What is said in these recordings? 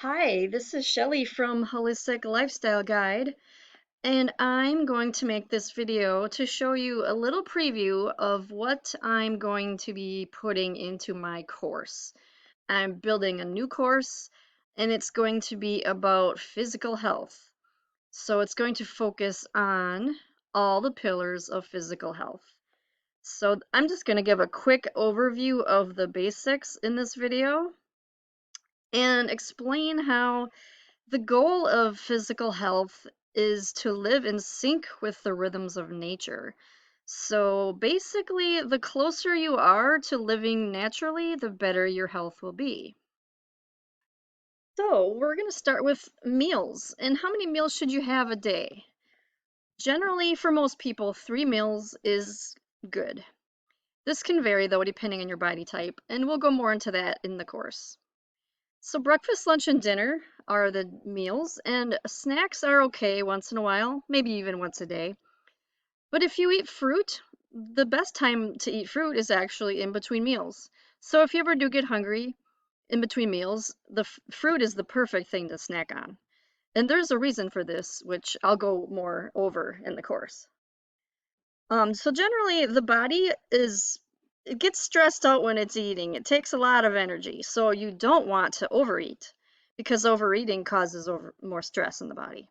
Hi, this is Shelly from Holistic Lifestyle Guide, and I'm going to make this video to show you a little preview of what I'm going to be putting into my course. I'm building a new course, and it's going to be about physical health. So it's going to focus on all the pillars of physical health. So I'm just going to give a quick overview of the basics in this video and explain how the goal of physical health is to live in sync with the rhythms of nature. So basically, the closer you are to living naturally, the better your health will be. So, we're going to start with meals. And how many meals should you have a day? Generally, for most people, 3 meals is good. This can vary though, depending on your body type, and we'll go more into that in the course. So breakfast, lunch, and dinner are the meals, and snacks are okay once in a while, maybe even once a day. But if you eat fruit, the best time to eat fruit is actually in between meals. So if you ever do get hungry in between meals, the fruit is the perfect thing to snack on. And there's a reason for this, which I'll go more over in the course. So generally, the body it gets stressed out when it's eating. It takes a lot of energy, so you don't want to overeat because overeating causes more stress in the body.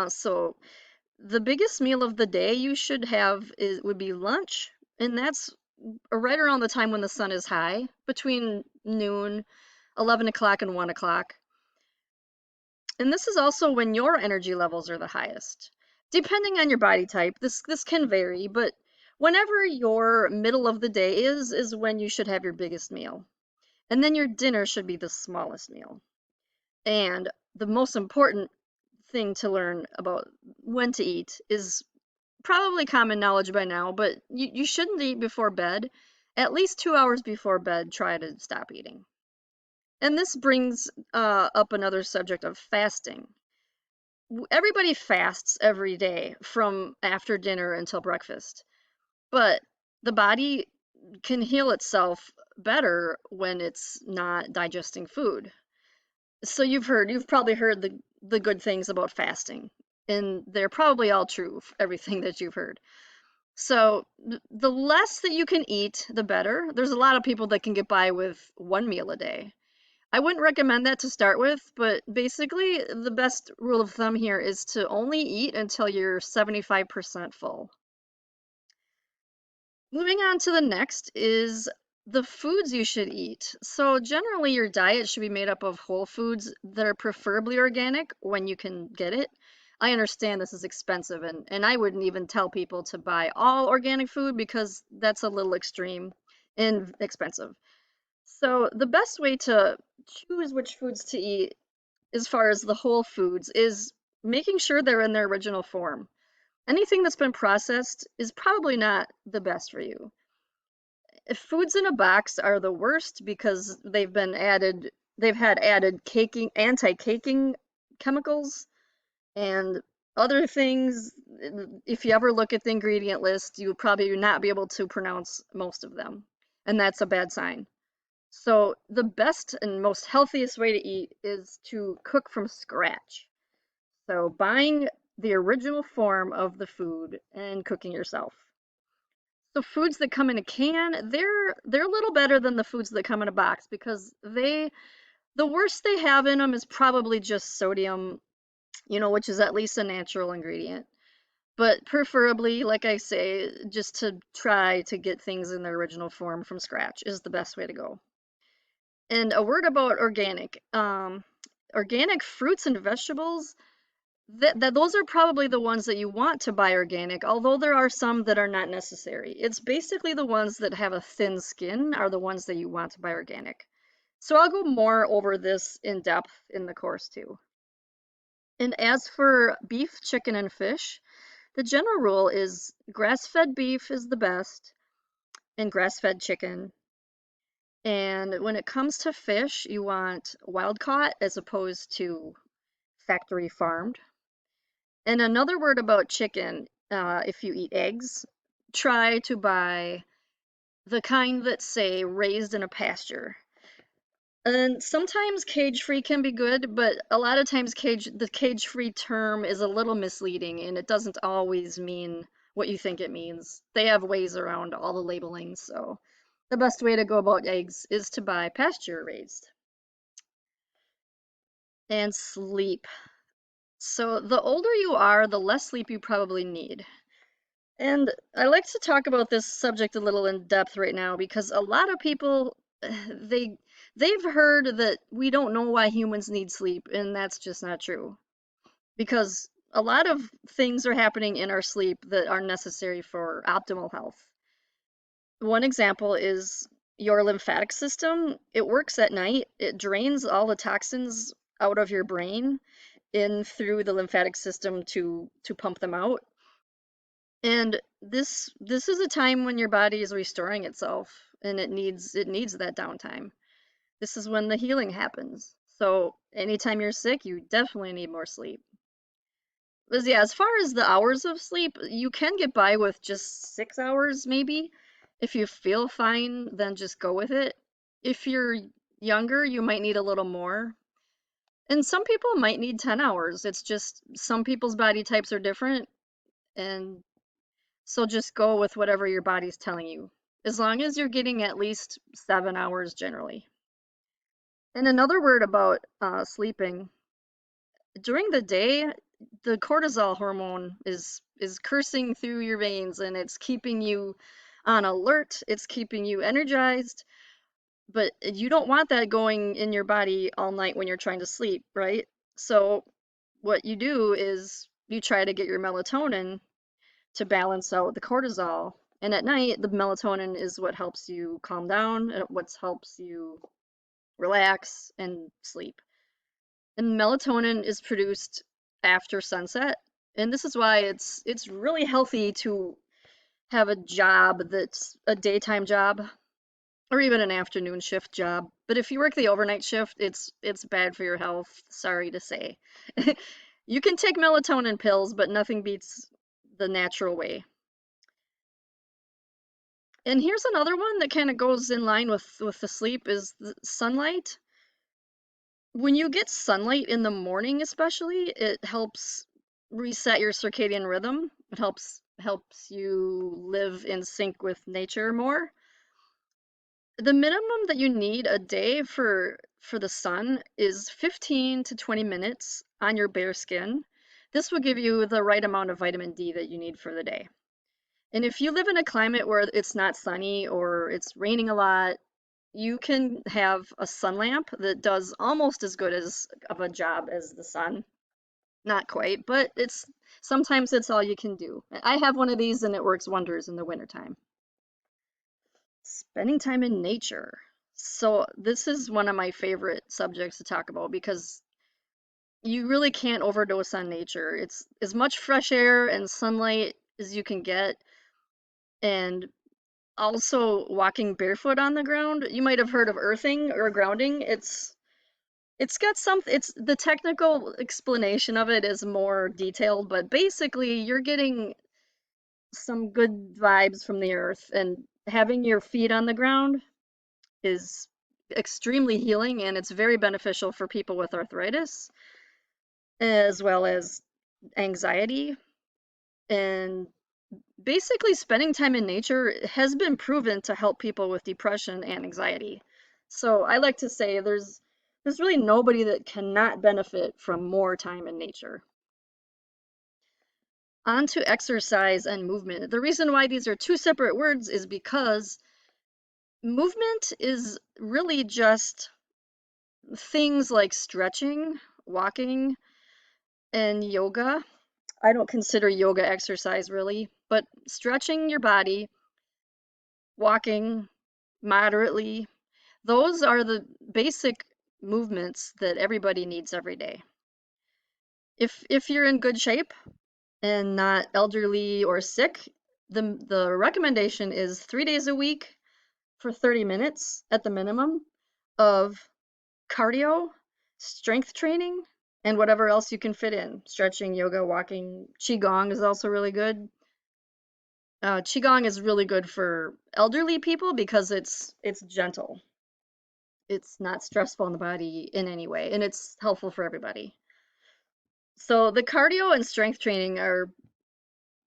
So the biggest meal of the day you should have would be lunch, and that's right around the time when the sun is high, between noon, 11 o'clock, and 1 o'clock. And this is also when your energy levels are the highest. Depending on your body type, this can vary, but whenever your middle of the day is when you should have your biggest meal. And then your dinner should be the smallest meal. And the most important thing to learn about when to eat is probably common knowledge by now, but you shouldn't eat before bed. At least 2 hours before bed, try to stop eating. And this brings up another subject of fasting. Everybody fasts every day from after dinner until breakfast, but the body can heal itself better when it's not digesting food. So you've probably heard the good things about fasting, and they're probably all true, everything that you've heard. So the less that you can eat, the better. There's a lot of people that can get by with 1 meal a day. I wouldn't recommend that to start with, but basically the best rule of thumb here is to only eat until you're 75% full. Moving on to the next is the foods you should eat. So generally your diet should be made up of whole foods that are preferably organic when you can get it. I understand this is expensive, and I wouldn't even tell people to buy all organic food because that's a little extreme and expensive. So the best way to choose which foods to eat as far as the whole foods is making sure they're in their original form. Anything that's been processed is probably not the best for you. If foods in a box are the worst because they've had added anti-caking chemicals and other things. If you ever look at the ingredient list, you'll probably not be able to pronounce most of them, and that's a bad sign. So the best and most healthiest way to eat is to cook from scratch. So buying the original form of the food and cooking yourself. So foods that come in a can, they're a little better than the foods that come in a box because the worst they have in them is probably just sodium, which is at least a natural ingredient. But preferably, like I say, just to try to get things in their original form from scratch is the best way to go. And a word about organic. Organic fruits and vegetables, that those are probably the ones that you want to buy organic, although there are some that are not necessary. It's basically the ones that have a thin skin are the ones that you want to buy organic. So I'll go more over this in depth in the course too. And as for beef, chicken, and fish, the general rule is grass-fed beef is the best and grass-fed chicken. And when it comes to fish, you want wild caught as opposed to factory farmed. And another word about chicken, if you eat eggs, try to buy the kind that say raised in a pasture. And sometimes cage-free can be good, but a lot of times the cage-free term is a little misleading and it doesn't always mean what you think it means. They have ways around all the labeling, so the best way to go about eggs is to buy pasture raised. And sleep. So the older you are, the less sleep you probably need. And I like to talk about this subject a little in depth right now because a lot of people they they've heard that we don't know why humans need sleep, and that's just not true. Because a lot of things are happening in our sleep that are necessary for optimal health. One example is your lymphatic system. It works at night. It drains all the toxins out of your brain in through the lymphatic system to pump them out. And this is a time when your body is restoring itself and it needs that downtime. This is when the healing happens. So anytime you're sick, you definitely need more sleep. But yeah, as far as the hours of sleep, you can get by with just 6 hours maybe. If you feel fine, then just go with it. If you're younger, you might need a little more. And some people might need 10 hours. It's just some people's body types are different, and so just go with whatever your body's telling you, as long as you're getting at least 7 hours generally. And another word about sleeping, during the day, the cortisol hormone is coursing through your veins and it's keeping you on alert, it's keeping you energized, but you don't want that going in your body all night when you're trying to sleep, right? So what you do is you try to get your melatonin to balance out the cortisol. And at night, the melatonin is what helps you calm down, and what helps you relax and sleep. And melatonin is produced after sunset. And this is why it's really healthy to have a job that's a daytime job or even an afternoon shift job. But if you work the overnight shift, it's bad for your health, sorry to say. You can take melatonin pills, but nothing beats the natural way. And here's another one that kind of goes in line with the sleep is the sunlight. When you get sunlight in the morning especially, it helps reset your circadian rhythm. It helps you live in sync with nature more. The minimum that you need a day for the sun is 15 to 20 minutes on your bare skin. This will give you the right amount of vitamin D that you need for the day. And if you live in a climate where it's not sunny or it's raining a lot, you can have a sun lamp that does almost as good as of a job as the sun. Not quite, but it's sometimes it's all you can do. I have one of these and it works wonders in the wintertime. Spending time in nature. So this is one of my favorite subjects to talk about because you really can't overdose on nature. It's as much fresh air and sunlight as you can get, and also walking barefoot on the ground. You might have heard of earthing or grounding. It's got some it's the technical explanation of it is more detailed, but basically you're getting some good vibes from the earth, and having your feet on the ground is extremely healing and it's very beneficial for people with arthritis as well as anxiety. And basically spending time in nature has been proven to help people with depression and anxiety. So I like to say there's really nobody that cannot benefit from more time in nature. On to exercise and movement. The reason why these are two separate words is because movement is really just things like stretching, walking, and yoga. I don't consider yoga exercise really, but stretching your body, walking moderately, those are the basic movements that everybody needs every day. If you're in good shape and not elderly or sick, the recommendation is 3 days a week for 30 minutes at the minimum of cardio, strength training, and whatever else you can fit in. Stretching, yoga, walking. Qigong is also really good. Qigong is really good for elderly people because it's gentle. It's not stressful on the body in any way, and it's helpful for everybody. So the cardio and strength training are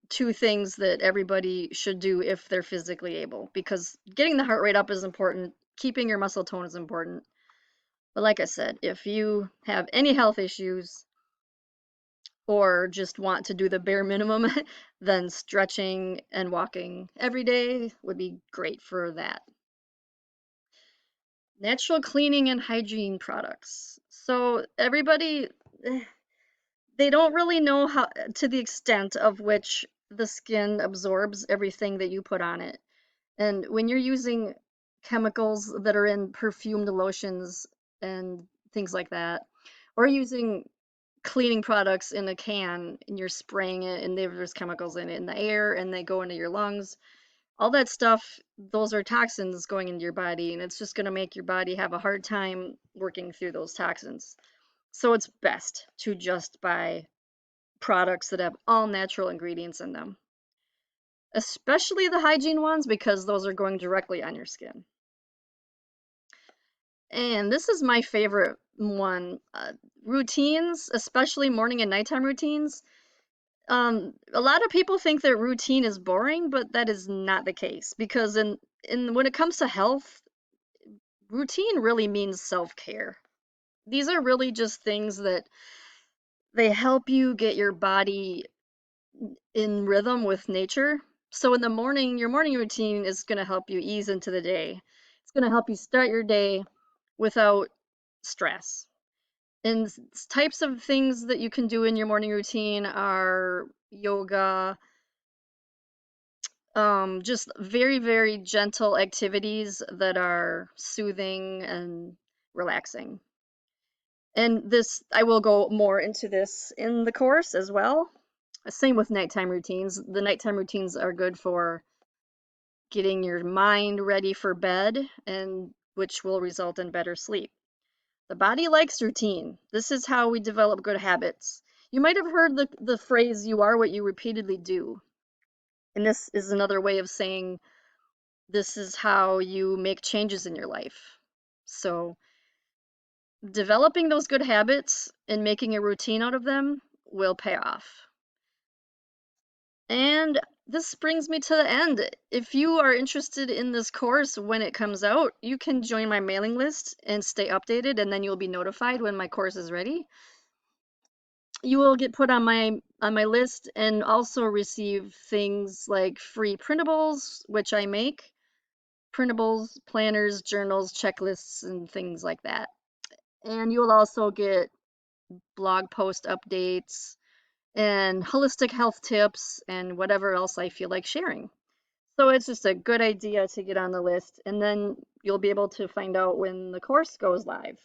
two things that everybody should do if they're physically able, because getting the heart rate up is important, keeping your muscle tone is important. But like I said, if you have any health issues or just want to do the bare minimum, then stretching and walking every day would be great for that. Natural cleaning and hygiene products. So everybody, they don't really know how to the extent of which the skin absorbs everything that you put on it. And when you're using chemicals that are in perfumed lotions and things like that, or using cleaning products in a can and you're spraying it and there's chemicals in it in the air and they go into your lungs, all that stuff, those are toxins going into your body, and it's just going to make your body have a hard time working through those toxins. So it's best to just buy products that have all natural ingredients in them, especially the hygiene ones, because those are going directly on your skin. And this is my favorite one. Routines, especially morning and nighttime routines. A lot of people think that routine is boring, but that is not the case, because in when it comes to health, routine really means self-care. These are really just things that they help you get your body in rhythm with nature. So in the morning, your morning routine is going to help you ease into the day. It's going to help you start your day without stress. And types of things that you can do in your morning routine are yoga, just very, very gentle activities that are soothing and relaxing. And this, I will go more into this in the course as well. Same with nighttime routines. The nighttime routines are good for getting your mind ready for bed, and which will result in better sleep. The body likes routine. This is how we develop good habits. You might have heard the phrase, you are what you repeatedly do. And this is another way of saying this is how you make changes in your life. So, developing those good habits and making a routine out of them will pay off. And this brings me to the end. If you are interested in this course when it comes out, you can join my mailing list and stay updated, and then you'll be notified when my course is ready. You will get put on my list and also receive things like free printables, which I make, printables, planners, journals, checklists, and things like that. And you'll also get blog post updates and holistic health tips and whatever else I feel like sharing. So it's just a good idea to get on the list, and then you'll be able to find out when the course goes live.